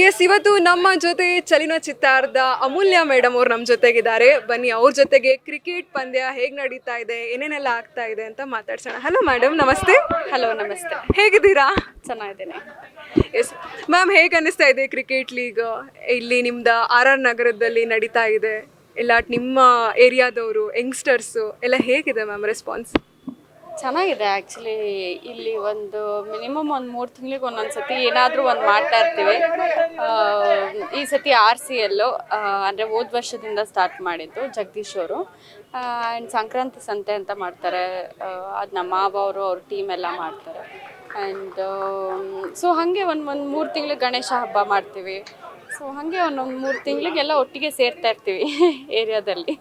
S, ಇವತ್ತು ನಮ್ಮ ಜೊತೆ ಚಲನಚಿತ್ರದ ಅಮೂಲ್ಯ ಮೇಡಮ್ ಅವ್ರು ನಮ್ಮ ಜೊತೆಗಿದ್ದಾರೆ. ಬನ್ನಿ ಅವ್ರ ಜೊತೆಗೆ ಕ್ರಿಕೆಟ್ ಪಂದ್ಯ ಹೇಗೆ ನಡೀತಾ ಇದೆ, ಏನೇನೆಲ್ಲ ಆಗ್ತಾ ಇದೆ ಅಂತ ಮಾತಾಡ್ಸೋಣ. ಹಲೋ ಮೇಡಮ್, ನಮಸ್ತೆ. ಹಲೋ, ನಮಸ್ತೆ. ಹೇಗಿದ್ದೀರಾ? ಚೆನ್ನಾಗಿದ್ದೀನಿ. ಎಸ್ ಮ್ಯಾಮ್, ಹೇಗೆ ಅನ್ನಿಸ್ತಾ ಇದೆ ಕ್ರಿಕೆಟ್ ಲೀಗ್ ಇಲ್ಲಿ ನಿಮ್ದು RR ನಗರದಲ್ಲಿ ನಡೀತಾ ಇದೆ? ಎಲ್ಲ ನಿಮ್ಮ ಏರಿಯಾದವರು ಯಂಗ್ಸ್ಟರ್ಸು ಎಲ್ಲ ಹೇಗಿದೆ ಮ್ಯಾಮ್ ರೆಸ್ಪಾನ್ಸ್? ಚೆನ್ನಾಗಿದೆ. ಆ್ಯಕ್ಚುಲಿ ಇಲ್ಲಿ ಒಂದು ಮಿನಿಮಮ್ ಒಂದು 3 ತಿಂಗಳಿಗೆ ಒಂದೊಂದು ಸತಿ ಏನಾದರೂ ಒಂದು ಮಾಡ್ತಾ ಇರ್ತೀವಿ. ಈ ಸತಿ RCL ಅಂದರೆ ಹೋದ ವರ್ಷದಿಂದ ಸ್ಟಾರ್ಟ್ ಮಾಡಿದ್ದು ಜಗದೀಶ್ ಅವರು. ಆ್ಯಂಡ್ ಸಂಕ್ರಾಂತಿ ಸಂತೆ ಅಂತ ಮಾಡ್ತಾರೆ. ಅದು ನಮ್ಮ ಮಾವ ಅವರು ಅವ್ರ ಟೀಮ್ ಎಲ್ಲ ಮಾಡ್ತಾರೆ. ಆ್ಯಂಡ್ ಸೊ ಹಾಗೆ ಒಂದು 3 ತಿಂಗಳಿಗೆ ಗಣೇಶ ಹಬ್ಬ ಮಾಡ್ತೀವಿ. ಸೊ ಹಾಗೆ ಒಂದೊಂದು 3 ತಿಂಗಳಿಗೆಲ್ಲ ಒಟ್ಟಿಗೆ ಸೇರ್ತಾ ಇರ್ತೀವಿ ಏರಿಯಾದಲ್ಲಿ.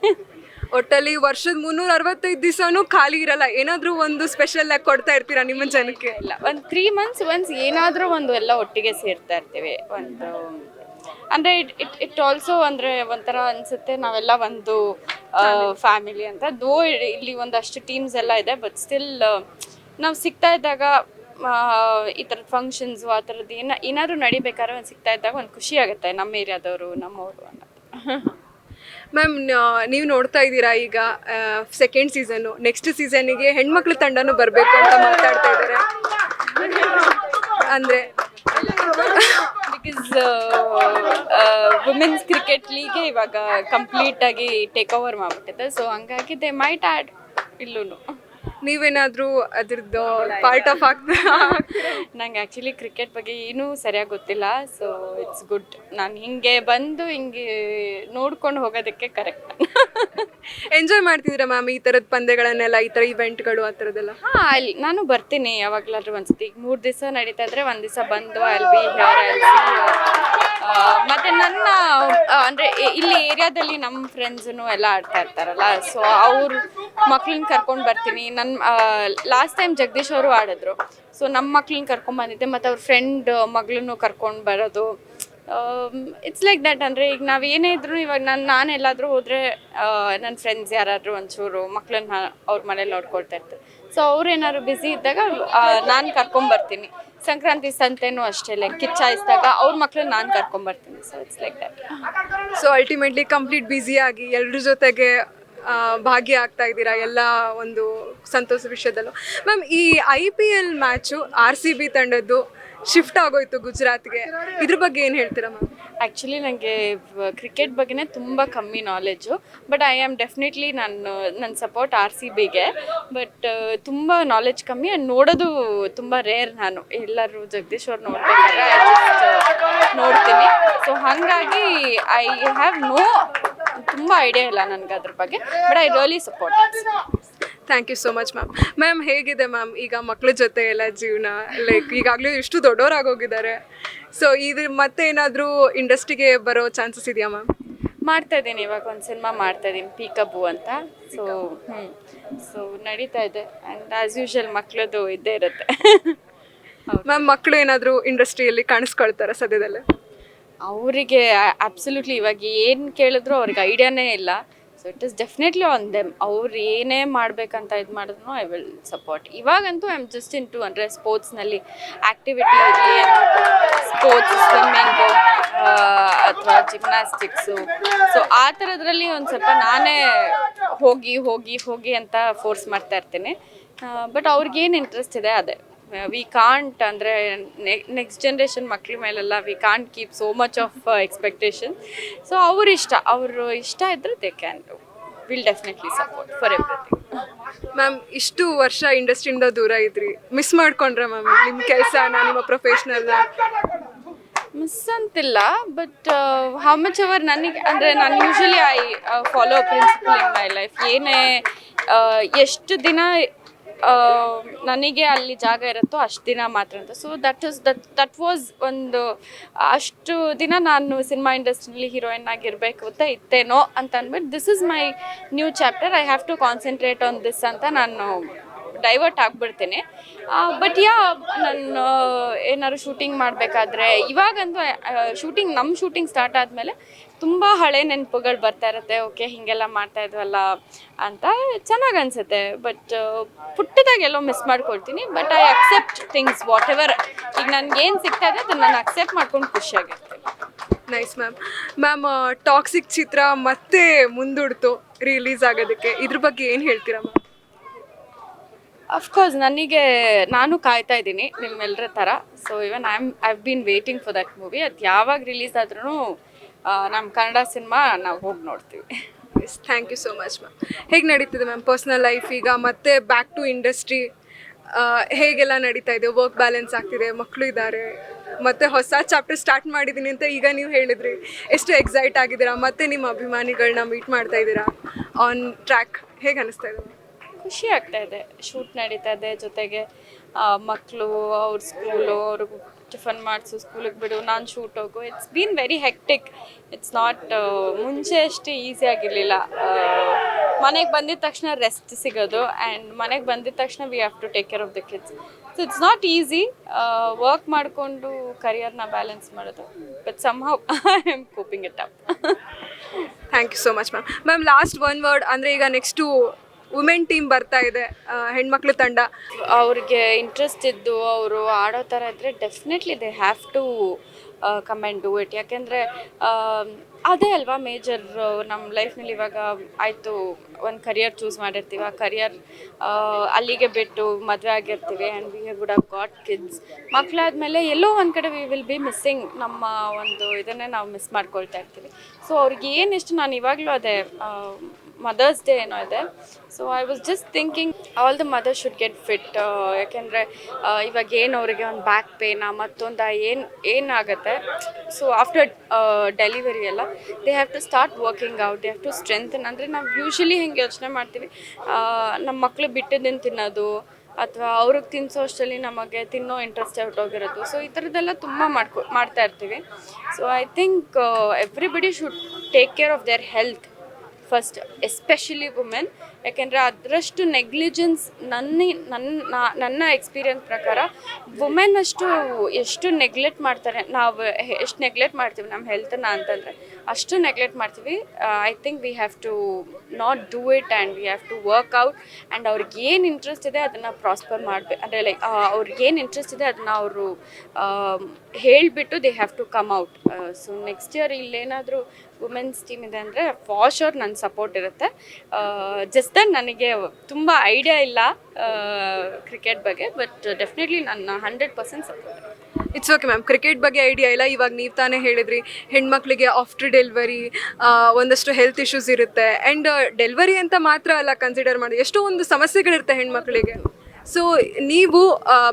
ಒಟ್ಟಲ್ಲಿ ವರ್ಷದ 365 ದಿವಸನೂ ಖಾಲಿ ಇರಲ್ಲ, ಏನಾದರೂ ಒಂದು ಸ್ಪೆಷಲ್ ಆಗಿ ಕೊಡ್ತಾ ಇರ್ತೀರಾ ನಿಮ್ಮ ಜನಕ್ಕೆ? ಇಲ್ಲ, ಒಂದು 3 ಮಂತ್ಸ್ ಒನ್ಸ್ ಏನಾದರೂ ಒಂದು ಎಲ್ಲ ಒಟ್ಟಿಗೆ ಸೇರ್ತಾ ಇರ್ತೀವಿ. ಒಂದು ಅಂದರೆ ಇಟ್ ಆಲ್ಸೋ ಅಂದರೆ ಒಂಥರ ಅನಿಸುತ್ತೆ ನಾವೆಲ್ಲ ಒಂದು ಫ್ಯಾಮಿಲಿ ಅಂತ. ದೋ ಇಲ್ಲಿ ಒಂದಷ್ಟು ಟೀಮ್ಸ್ ಎಲ್ಲ ಇದೆ, ಬಟ್ ಸ್ಟಿಲ್ ನಾವು ಸಿಗ್ತಾ ಇದ್ದಾಗ ಈ ಥರದ ಫಂಕ್ಷನ್ಸು ಆ ಥರದ್ದು ಏನಾದರೂ ನಡಿಬೇಕಾದ್ರೆ ಒಂದು ಸಿಗ್ತಾ ಇದ್ದಾಗ ಒಂದು ಖುಷಿ ಆಗುತ್ತೆ, ನಮ್ಮ ಏರಿಯಾದವರು ನಮ್ಮವರು ಅನ್ನೋದು. ಮ್ಯಾಮ್, ನೀವು ನೋಡ್ತಾ ಇದ್ದೀರಾ ಈಗ ಸೆಕೆಂಡ್ ಸೀಸನ್ನು, ನೆಕ್ಸ್ಟ್ ಸೀಸನ್ನಿಗೆ ಹೆಣ್ಮಕ್ಳ ತಂಡನೂ ಬರಬೇಕು ಅಂತ ಮಾತಾಡ್ತಾ ಇದ್ದಾರೆ. ಅಂದರೆ ಬಿಕಾಸ್ ವುಮೆನ್ಸ್ ಕ್ರಿಕೆಟ್ ಲೀಗೆ ಇವಾಗ ಕಂಪ್ಲೀಟಾಗಿ ಟೇಕ್ ಓವರ್ ಮಾಡಿಬಿಟ್ಟಿದೆ. ಸೊ ಹಂಗಾಗಿ ದೇ ಮೈಟ್ ಆ್ಯಡ್ ಇಲ್ಲೂ. ನೀವೇನಾದರೂ ಅದ್ರದ್ದು ಪಾರ್ಟ್ ಆಫ್ ಆಗ್ತಾ? ನಂಗೆ ಆ್ಯಕ್ಚುಲಿ ಕ್ರಿಕೆಟ್ ಬಗ್ಗೆ ಏನೂ ಸರಿಯಾಗಿ ಗೊತ್ತಿಲ್ಲ. ಸೊ ಇಟ್ಸ್ ಗುಡ್, ನಾನು ಹಿಂಗೆ ಬಂದು ಹಿಂಗೆ ನೋಡ್ಕೊಂಡು ಹೋಗೋದಕ್ಕೆ ಕರೆಕ್ಟ್. ಎಂಜಾಯ್ ಮಾಡ್ತಿದ್ದೀರಾ ಮ್ಯಾಮ್ ಈ ಥರದ ಪಂದ್ಯಗಳನ್ನೆಲ್ಲ, ಈ ಥರ ಇವೆಂಟ್ಗಳು ಆ ಥರದ್ದೆಲ್ಲ? ಹಾಂ, ಅಲ್ಲಿ ನಾನು ಬರ್ತೀನಿ ಯಾವಾಗಲಾದ್ರೂ ಒಂದ್ಸತಿ. ಈಗ 3 ದಿವಸ ನಡೀತಾ ಇದ್ರೆ ಒಂದು ದಿವಸ ಬಂದು ಅಲ್ಲಿ ಬಿ ಮತ್ತು ನನ್ನ ಅಂದರೆ ಇಲ್ಲಿ ಏರಿಯಾದಲ್ಲಿ ನಮ್ಮ ಫ್ರೆಂಡ್ಸೂ ಎಲ್ಲ ಆಡ್ತಾ ಇರ್ತಾರಲ್ಲ, ಸೊ ಅವ್ರ ಮಕ್ಳನ್ನ ಕರ್ಕೊಂಡು ಬರ್ತೀನಿ. ನನ್ನ ಲಾಸ್ಟ್ ಟೈಮ್ ಜಗದೀಶ್ ಅವರು ಆಡಿದ್ರು, ಸೊ ನಮ್ಮ ಮಕ್ಳನ್ನ ಕರ್ಕೊಂಡ್ಬಂದಿದ್ದೆ, ಮತ್ತು ಅವ್ರ ಫ್ರೆಂಡ್ ಮಗಳನ್ನು ಕರ್ಕೊಂಡು ಬರೋದು. It's like that. ಅಂದರೆ ಈಗ ನಾವು ಏನೇ ಇದ್ರು ಇವಾಗ ನಾನು ಎಲ್ಲಾದರೂ ಹೋದರೆ ನನ್ನ ಫ್ರೆಂಡ್ಸ್ ಯಾರಾದರೂ ಒಂಚೂರು ಮಕ್ಳನ್ನ ಅವ್ರ ಮನೇಲಿ ನೋಡ್ಕೊಳ್ತಾ ಇರ್ತಾರೆ. ಸೊ ಅವ್ರು ಏನಾದ್ರು ಬ್ಯುಸಿ ಇದ್ದಾಗ ನಾನು ಕರ್ಕೊಂಬರ್ತೀನಿ. ಸಂಕ್ರಾಂತಿ ಸಂತೆನೂ ಅಷ್ಟೇ, ಲೈಕ್ ಕಿಚ್ಚಾಯಿಸಿದಾಗ ಅವ್ರ ಮಕ್ಳನ್ನ ನಾನು ಕರ್ಕೊಂಬರ್ತೀನಿ. So it's like that. So ultimately complete ಬ್ಯುಸಿಯಾಗಿ ಎಲ್ಲರ ಜೊತೆಗೆ ಭಾಗಿಯಾಗ್ತಾ ಇದ್ದೀರಾ ಎಲ್ಲ ಒಂದು ಸಂತೋಷ ವಿಷಯದಲ್ಲೂ. ಮ್ಯಾಮ್, ಈ IPL ಮ್ಯಾಚು RCB ತಂಡದ್ದು ಶಿಫ್ಟ್ ಆಗೋಯ್ತು ಗುಜರಾತ್ಗೆ, ಇದ್ರ ಬಗ್ಗೆ ಏನು ಹೇಳ್ತೀರಾ ಮ್ಯಾಮ್? ಆ್ಯಕ್ಚುಲಿ ನನಗೆ ಕ್ರಿಕೆಟ್ ಬಗ್ಗೆನೇ ತುಂಬ ಕಮ್ಮಿ knowledge, but I am definitely ನನ್ನ ಸಪೋರ್ಟ್ RCBಗೆ. ಬಟ್ ತುಂಬ ನಾಲೆಜ್ ಕಮ್ಮಿ, ಆ್ಯಂಡ್ ನೋಡೋದು ತುಂಬ ರೇರ್. ನಾನು ಎಲ್ಲರೂ ಜಗದೀಶ್ ಅವ್ರು ನೋಡ್ಬೇಕಾದ್ರೆ ನೋಡ್ತೀನಿ. ಸೊ ಹಾಗಾಗಿ ಐ ಹ್ಯಾವ್ ತುಂಬ ಐಡಿಯಾ ಇಲ್ಲ ನನಗೆ ಅದ್ರ ಬಗ್ಗೆ, but I really support. Thank you so much ma'am. Ma'am, ಹೇಗಿದೆ ಮ್ಯಾಮ್ ಈಗ ಮಕ್ಳ ಜೊತೆ ಎಲ್ಲ ಜೀವನ? ಲೈಕ್ ಈಗಾಗಲೇ ಎಷ್ಟು ದೊಡ್ಡವರಾಗೋಗಿದ್ದಾರೆ, ಸೊ ಇದು ಮತ್ತೆ ಏನಾದರೂ ಇಂಡಸ್ಟ್ರಿಗೆ ಬರೋ ಚಾನ್ಸಸ್ ಇದೆಯಾ ಮ್ಯಾಮ್? ಮಾಡ್ತಾಯಿದ್ದೀನಿ, ಇವಾಗ ಒಂದು ಸಿನಿಮಾ ಮಾಡ್ತಾಯಿದ್ದೀನಿ, ಪೀಕಬು ಅಂತ. ಸೊ ನಡೀತಾ ಇದೆ. ಆ್ಯಂಡ್ ಆ್ಯಸ್ ಯೂಶುವಲ್ ಮಕ್ಕಳದು ಇದ್ದೇ ಇರುತ್ತೆ. ಮ್ಯಾಮ್, ಮಕ್ಕಳು ಏನಾದರೂ ಇಂಡಸ್ಟ್ರಿಯಲ್ಲಿ ಕಾಣಿಸ್ಕೊಳ್ತಾರೆ ಸದ್ಯದಲ್ಲೇ? ಅವರಿಗೆ ಅಬ್ಸಲ್ಯೂಟ್ಲಿ ಇವಾಗ ಏನು ಕೇಳಿದ್ರು ಅವ್ರಿಗೆ ಐಡಿಯಾನೇ ಇಲ್ಲ. So it is definitely on them. ಅವ್ರು ಏನೇ ಮಾಡಬೇಕಂತ ಇದು ಮಾಡಿದ್ರು ಐ ವಿಲ್ ಸಪೋರ್ಟ್. ಇವಾಗಂತೂ ಐ ಆಮ್ ಜಸ್ಟ್ ಇಂಟು ಅಂದರೆ ಸ್ಪೋರ್ಟ್ಸ್ನಲ್ಲಿ ಆ್ಯಕ್ಟಿವಿಟಿ ಇರಲಿ, ಸ್ಪೋರ್ಟ್ಸ್, ಸ್ವಿಮ್ಮಿಂಗು ಅಥವಾ ಜಿಮ್ನಾಸ್ಟಿಕ್ಸು, ಸೊ ಆ ಥರದ್ರಲ್ಲಿ ಒಂದು ಸ್ವಲ್ಪ ನಾನೇ ಹೋಗಿ ಅಂತ ಫೋರ್ಸ್ ಮಾಡ್ತಾ ಇರ್ತೀನಿ. ಬಟ್ ಅವ್ರಿಗೇನು ಇಂಟ್ರೆಸ್ಟ್ ಇದೆ ಅದೇ. ವಿ ಕಾಂಟ್ ಅಂದರೆ ನೆಕ್ಸ್ಟ್ ಜನ್ರೇಷನ್ ಮಕ್ಳ ಮೇಲೆಲ್ಲ we can't keep so much of expectation. So ಅವರು ಇಷ್ಟ ಇದ್ದರೆ they can do. Will definitely support for everything. Ma'am, ಇಷ್ಟು ವರ್ಷ ಇಂಡಸ್ಟ್ರಿಯಿಂದ ದೂರ ಇದ್ರಿ, ಮಿಸ್ ಮಾಡ್ಕೊಂಡ್ರೆ ಮ್ಯಾಮ್ ನಿಮ್ಮ ಕೆಲಸನ, ನಿಮ್ಮ ಪ್ರೊಫೆಷ್ನಲ್ನ? ಮಿಸ್ ಅಂತಿಲ್ಲ, ಬಟ್ ಹೌ ಮಚ್ ಎವರ್ ನನಗೆ ಅಂದರೆ ನಾನು usually I follow principle in my life. ಏನೇ ಎಷ್ಟು ದಿನ ನನಗೆ ಅಲ್ಲಿ ಜಾಗ ಇರುತ್ತೋ ಅಷ್ಟು ದಿನ ಮಾತ್ರ ಅಂತ. ಸೊ ದಟ್ ವಾಸ್ ಒಂದು ಅಷ್ಟು ದಿನ ನಾನು ಸಿನಿಮಾ ಇಂಡಸ್ಟ್ರಿಯಲ್ಲಿ ಹೀರೋಯಿನ್ ಆಗಿರಬೇಕು ಅಂತ ಇತ್ತೇನೋ ಅಂತ ಅಂದ್ಬಿಟ್ಟು this is my new chapter, I have to concentrate on this ಅಂತ ನಾನು ಡೈವರ್ಟ್ ಆಗಿಬಿಡ್ತೀನಿ. ಬಟ್ ನಾನು ಏನಾದ್ರು ಶೂಟಿಂಗ್ ಮಾಡಬೇಕಾದ್ರೆ ಇವಾಗಂತೂ ನಮ್ಮ ಶೂಟಿಂಗ್ ಸ್ಟಾರ್ಟ್ ಆದಮೇಲೆ ತುಂಬ ಹಳೆ ನೆನಪುಗಳು ಬರ್ತಾ ಇರುತ್ತೆ. ಓಕೆ, ಹೀಗೆಲ್ಲ ಮಾಡ್ತಾ ಇದ್ವಲ್ಲ ಅಂತ ಚೆನ್ನಾಗಿ ಅನಿಸುತ್ತೆ. ಬಟ್ ಪುಟ್ಟದಾಗೆಲ್ಲೋ ಮಿಸ್ ಮಾಡ್ಕೊಳ್ತೀನಿ. But I accept things what ever. ಈಗ ನನಗೇನು ಸಿಗ್ತಾ ಇದೆ ಅದನ್ನು ನಾನು ಅಕ್ಸೆಪ್ಟ್ ಮಾಡ್ಕೊಂಡು ಖುಷಿಯಾಗಿರ್ತೀನಿ. ನೈಸ್ ಮ್ಯಾಮ್ ಟಾಕ್ಸಿಕ್ ಚಿತ್ರ ಮತ್ತೆ ಮುಂದೂಡ್ತು ರಿಲೀಸ್ ಆಗೋದಕ್ಕೆ, ಇದ್ರ ಬಗ್ಗೆ ಏನು ಹೇಳ್ತೀರಾ ಮ್ಯಾಮ್? ಅಫ್ಕೋರ್ಸ್ ನಾನು ಕಾಯ್ತಾ ಇದ್ದೀನಿ ನಿಮ್ಮೆಲ್ಲರ ಥರ. So even I've been waiting for that movie. ಅದು ಯಾವಾಗ ರಿಲೀಸ್ ಆದ್ರೂ ನಮ್ಮ ಕನ್ನಡ ಸಿನಿಮಾ ನಾವು ಹೋಗಿ ನೋಡ್ತೀವಿ. Yes, thank you so much ma'am. ಹೇಗೆ ನಡೀತಿದೆ ಮ್ಯಾಮ್ ಪರ್ಸ್ನಲ್ ಲೈಫ್ ಈಗ ಮತ್ತೆ ಬ್ಯಾಕ್ ಟು ಇಂಡಸ್ಟ್ರಿ? ಹೇಗೆಲ್ಲ ನಡೀತಾ ಇದೆ? ವರ್ಕ್ ಬ್ಯಾಲೆನ್ಸ್ ಆಗ್ತಿದೆ, ಮಕ್ಕಳು ಇದ್ದಾರೆ, ಮತ್ತೆ ಹೊಸ ಚಾಪ್ಟರ್ ಸ್ಟಾರ್ಟ್ ಮಾಡಿದ್ದೀನಿ ಅಂತ ಈಗ ನೀವು ಹೇಳಿದ್ರಿ. ಎಷ್ಟು ಎಕ್ಸೈಟ್ ಆಗಿದ್ದೀರಾ? ಮತ್ತೆ ನಿಮ್ಮ ಅಭಿಮಾನಿಗಳನ್ನ ಮೀಟ್ ಮಾಡ್ತಾ ಇದ್ದೀರಾ ಆನ್ ಟ್ರ್ಯಾಕ್? ಹೇಗೆ ಅನಿಸ್ತಾ ಇದೆ? ಖುಷಿ ಆಗ್ತಾ ಇದೆ. ಶೂಟ್ ನಡೀತಾ ಇದೆ, ಜೊತೆಗೆ ಮಕ್ಕಳು ಅವ್ರ ಸ್ಕೂಲು, ಅವ್ರಿಗೆ ಟಿಫನ್ ಮಾಡಿಸು, ಸ್ಕೂಲಿಗೆ ಬಿಡು, ನಾನು ಶೂಟ್ ಹೋಗು. It's been very hectic. It's not ಮುಂಚೆ ಅಷ್ಟು ಈಸಿ ಆಗಿರಲಿಲ್ಲ. ಮನೆಗೆ ಬಂದಿದ ತಕ್ಷಣ ರೆಸ್ಟ್ ಸಿಗೋದು, ಆ್ಯಂಡ್ ಮನೆಗೆ ಬಂದಿದ ತಕ್ಷಣ we have to take care of the kids. So it's not easy work ಮಾಡಿಕೊಂಡು ಕರಿಯರ್ನ ಬ್ಯಾಲೆನ್ಸ್ ಮಾಡೋದು. But somehow I am coping it up. Thank you so much ma'am. Last one word ಅಂದರೆ ಈಗ next women team ಬರ್ತಾ ಇದೆ, ಹೆಣ್ಮಕ್ಳು ತಂಡ. ಅವ್ರಿಗೆ ಇಂಟ್ರೆಸ್ಟ್ ಇದ್ದು ಅವರು ಆಡೋ ಥರ ಇದ್ದರೆ definitely they have to come and do it. ಯಾಕೆಂದರೆ ಅದೇ ಅಲ್ವಾ ಮೇಜರ್ ನಮ್ಮ ಲೈಫ್ನಲ್ಲಿ. ಇವಾಗ ಆಯಿತು, ಒಂದು ಕರಿಯರ್ ಚೂಸ್ ಮಾಡಿರ್ತೀವಿ, ಆ ಕರಿಯರ್ ಅಲ್ಲಿಗೆ ಬಿಟ್ಟು ಮದುವೆ ಆಗಿರ್ತೀವಿ, and we would have got kids. ಮಕ್ಕಳಾದ್ಮೇಲೆ ಎಲ್ಲೋ ಒಂದು ಕಡೆ ವಿ ವಿಲ್ ಬಿ ಮಿಸ್ಸಿಂಗ್ ನಮ್ಮ ಒಂದು ಇದನ್ನೇ ನಾವು ಮಿಸ್ ಮಾಡ್ಕೊಳ್ತಾ ಇರ್ತೀವಿ. ಸೊ ಅವ್ರಿಗೆ ಏನಿಷ್ಟು, ನಾನು ಇವಾಗಲೂ ಅದೇ ಮದರ್ಸ್ ಡೇ ಏನೋ ಇದೆ. So I was just thinking all the mothers should get fit. ಯಾಕೆಂದರೆ ಇವಾಗ ಏನು ಅವರಿಗೆ ಒಂದು ಬ್ಯಾಕ್ ಪೇನ ಮತ್ತೊಂದು ಏನಾಗುತ್ತೆ. ಸೊ ಆಫ್ಟರ್ ಡೆಲಿವರಿ ಎಲ್ಲ they have to start working out, they have to strengthen. ಅಂದರೆ ನಾವು ಯೂಶ್ವಲಿ ಹೆಂಗೆ ಯೋಚನೆ ಮಾಡ್ತೀವಿ, ನಮ್ಮ ಮಕ್ಕಳು ಬಿಟ್ಟಿದ್ದನ್ನು ತಿನ್ನೋದು ಅಥವಾ ಅವ್ರಿಗೆ ತಿನ್ನಿಸೋ ಅಷ್ಟರಲ್ಲಿ ನಮಗೆ ತಿನ್ನೋ ಇಂಟ್ರೆಸ್ಟ್ ಹೊರಟೋಗಿರೋದು. ಸೊ ಈ ಥರದ್ದೆಲ್ಲ ತುಂಬ ಮಾಡ್ತಾ ಇರ್ತೀವಿ. So I think everybody should take care of their health first, especially women. ಯಾಕೆಂದರೆ ಅದರಷ್ಟು ನೆಗ್ಲಿಜೆನ್ಸ್ ನನ್ನ ಎಕ್ಸ್ಪೀರಿಯನ್ಸ್ ಪ್ರಕಾರ ವುಮೆನ್ ಎಷ್ಟು ನೆಗ್ಲೆಕ್ಟ್ ಮಾಡ್ತಾರೆ. ನಾವು ಎಷ್ಟು ನೆಗ್ಲೆಕ್ಟ್ ಮಾಡ್ತೀವಿ ನಮ್ಮ ಹೆಲ್ತನ್ನು ಅಂತಂದರೆ ಅಷ್ಟು ನೆಗ್ಲೆಕ್ಟ್ ಮಾಡ್ತೀವಿ. I think we have to not do it and we have to work out. And ಅವ್ರಿಗೆ ಏನು ಇಂಟ್ರೆಸ್ಟ್ ಇದೆ ಅದನ್ನು ಪ್ರಾಸ್ಪರ್ ಮಾಡಬೇಕು. ಅಂದರೆ ಲೈಕ್ ಅವ್ರಿಗೆ ಏನು ಇಂಟ್ರೆಸ್ಟ್ ಇದೆ ಅದನ್ನು ಅವರು ಹೇಳಿಬಿಟ್ಟು they have to come out. So next year ಇಲ್ಲೇನಾದರೂ ವುಮೆನ್ಸ್ ಟೀಮ್ ಇದೆ ಅಂದರೆ ಫಾರ್ ಶೋರ್ ನನ್ನ ಸಪೋರ್ಟ್ ಇರುತ್ತೆ. ಜಸ್ಟ್ ದಟ್ ನನಗೆ ತುಂಬ ಐಡಿಯಾ ಇಲ್ಲ ಕ್ರಿಕೆಟ್ ಬಗ್ಗೆ, ಬಟ್ ಡೆಫಿನೆಟ್ಲಿ ನನ್ನ 100% support. It's okay ma'am. Cricket ಬಗ್ಗೆ ಐಡಿಯಾ ಇಲ್ಲ, ಇವಾಗ ನೀವು ತಾನೇ ಹೇಳಿದ್ರಿ ಹೆಣ್ಮಕ್ಳಿಗೆ ಆಫ್ಟರ್ ಡೆಲಿವರಿ ಒಂದಷ್ಟು ಹೆಲ್ತ್ ಇಶ್ಯೂಸ್ ಇರುತ್ತೆ. ಆ್ಯಂಡ್ ಡೆಲಿವರಿ ಅಂತ ಮಾತ್ರ ಅಲ್ಲ ಕನ್ಸಿಡರ್ ಮಾಡಿ, ಎಷ್ಟೋ ಒಂದು ಸಮಸ್ಯೆಗಳಿರುತ್ತೆ ಹೆಣ್ಮಕ್ಳಿಗೆ. ಸೊ ನೀವು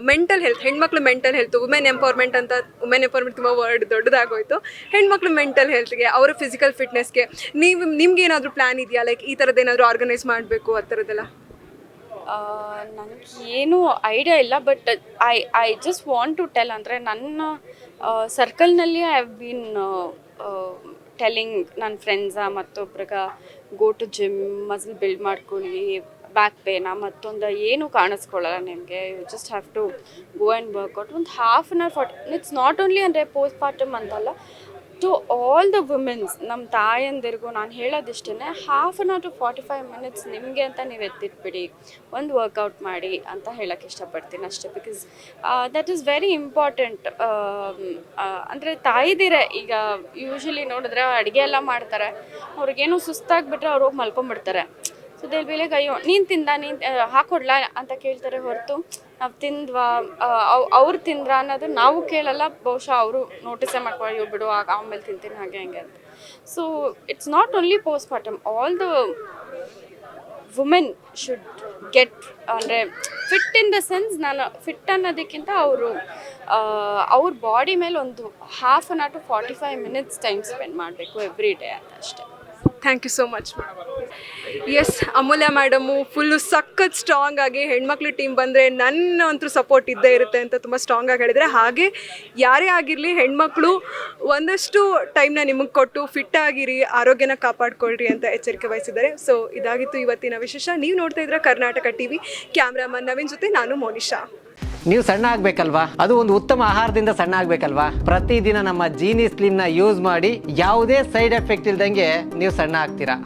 ಮೆಂಟಲ್ ಹೆಲ್ತ್, ಹೆಣ್ಮಕ್ಳು ಮೆಂಟಲ್ ಹೆಲ್ತ್, ವುಮೆನ್ ಎಂಪವರ್ಮೆಂಟ್ ಅಂತ, ವುಮೆನ್ ಎಂಪವರ್ಮೆಂಟ್ ತುಂಬ ವರ್ಡ್ ದೊಡ್ಡದಾಗೋಯ್ತು. ಹೆಣ್ಮಕ್ಳು ಮೆಂಟಲ್ ಹೆಲ್ತ್ಗೆ, ಅವರ ಫಿಸಿಕಲ್ ಫಿಟ್ನೆಸ್ಗೆ ನಿಮ್ಗೆ ಏನಾದರೂ ಪ್ಲ್ಯಾನ್ ಇದೆಯಾ? ಲೈಕ್ ಈ ಥರದ್ದು ಏನಾದರೂ ಆರ್ಗನೈಸ್ ಮಾಡಬೇಕು ಆ ಥರದ್ದೆಲ್ಲ? ನನಗೇನು ಐಡಿಯಾ ಇಲ್ಲ, but I just want to tell. ಅಂದರೆ ನನ್ನ ಸರ್ಕಲ್ನಲ್ಲಿ ಐ ಹ್ಯಾವ್ ಬೀನ್ ಟೆಲ್ಲಿಂಗ್ ನನ್ನ ಫ್ರೆಂಡ್ಸ ಮತ್ತೊಬ್ರಿಗೆ go to gym, muscle build ಮಾಡ್ಕೊಳ್ಳಿ, ಬ್ಯಾಕ್ ಪೇನ ಮತ್ತೊಂದು ಏನೂ ಕಾಣಿಸ್ಕೊಳ್ಳಲ್ಲ ನಿಮಗೆ. You just have to go and workout. ಒಂದು half an hour it's not only ಅಂದರೆ ಪೋಸ್ಟ್ ಪಾರ್ಟಮ್ ಅಂತಲ್ಲ, ಟು ಆಲ್ ದ ವುಮೆನ್ಸ್, ನಮ್ಮ ತಾಯಂದಿರಿಗೂ ನಾನು ಹೇಳೋದಿಷ್ಟೇ, half an hour to 45 minutes ನಿಮಗೆ ಅಂತ ನೀವು ಎತ್ತಿಟ್ಬಿಡಿ, ಒಂದು ವರ್ಕೌಟ್ ಮಾಡಿ ಅಂತ ಹೇಳೋಕ್ಕೆ ಇಷ್ಟಪಡ್ತೀನಿ ಅಷ್ಟೇ. Because that is very important. ಅಂದರೆ ತಾಯಿದಿರೇ ಈಗ ಯೂಶ್ವಲಿ ನೋಡಿದ್ರೆ ಅಡುಗೆ ಎಲ್ಲ ಮಾಡ್ತಾರೆ, ಅವ್ರಿಗೇನು ಸುಸ್ತಾಗಿಬಿಟ್ರೆ ಅವ್ರು ಹೋಗಿ ಮಲ್ಕೊಂಡ್ಬಿಡ್ತಾರೆ. ಸೊ ದೇಲ್ ಬಿ ಲೈಕ್, ಅಯ್ಯೋ ನೀನು ಹಾಕೊಡ್ಲಾ ಅಂತ ಕೇಳ್ತಾರೆ ಹೊರತು ನಾವು ತಿಂದ್ವಾ ಅವ್ರು ತಿಂದ್ರಾ ಅನ್ನೋದು ನಾವು ಕೇಳಲ್ಲ. ಬಹುಶಃ ಅವರು ನೋಟಿಸೇ ಮಾಡ್ಕೊಳ್ಳೋ, ಅಯ್ಯೋ ಬಿಡು ಆಮೇಲೆ ತಿಂತೀನಿ ಹಾಗೆ ಹಂಗೆ ಅಂತ. So it's not only postpartum, all the women should get, ಅಂದರೆ ಫಿಟ್ ಇನ್ ದ ಸೆನ್ಸ್, ನಾನು ಫಿಟ್ ಅನ್ನೋದಕ್ಕಿಂತ ಅವ್ರ ಬಾಡಿ ಮೇಲೆ ಒಂದು half an hour to 45 minutes time spend ಮಾಡಬೇಕು ಎವ್ರಿ ಡೇ ಅಂತ ಅಷ್ಟೇ. Thank you so much. Yes, Amulya madam full ಸಖತ್ ಸ್ಟ್ರಾಂಗ್ ಆಗಿ ಹೆಣ್ಮಕ್ಳು ಟೀಮ್ ಬಂದರೆ ನನ್ನ ಅಂತೂ ಸಪೋರ್ಟ್ ಇದ್ದೇ ಇರುತ್ತೆ ಅಂತ ತುಂಬ ಸ್ಟ್ರಾಂಗಾಗಿ ಹೇಳಿದರೆ. ಹಾಗೆ ಯಾರೇ ಆಗಿರಲಿ ಹೆಣ್ಮಕ್ಳು ಒಂದಷ್ಟು ಟೈಮ್ನ ನಿಮಗೆ ಕೊಟ್ಟು ಫಿಟ್ ಆಗಿರಿ, ಆರೋಗ್ಯನ ಕಾಪಾಡ್ಕೊಳ್ರಿ ಅಂತ ಎಚ್ಚರಿಕೆ ವಹಿಸಿದ್ದಾರೆ. ಸೊ ಇದಾಗಿತ್ತು ಇವತ್ತಿನ ವಿಶೇಷ. ನೀವು ನೋಡ್ತಾ ಇದ್ರೆ ಕರ್ನಾಟಕ ಟಿವಿ. ಕ್ಯಾಮ್ರಾಮನ್ ನವೀನ್ ಜೊತೆ ನಾನು ಮೋನಿಶಾ. ನೀವು ಸಣ್ಣ ಆಗಬೇಕಲ್ವಾ? ಅದು ಒಂದು ಉತ್ತಮ ಆಹಾರದಿಂದ ಸಣ್ಣ ಆಗಬೇಕಲ್ವಾ? ಪ್ರತಿದಿನ ನಮ್ಮ ಜೀನಿ ಸ್ಲಿಮ್ನ ಯೂಸ್ ಮಾಡಿ ಯಾವುದೇ ಸೈಡ್ ಎಫೆಕ್ಟ್ ಇಲ್ದಂಗೆ ನೀವು ಸಣ್ಣ ಆಗ್ತೀರಾ.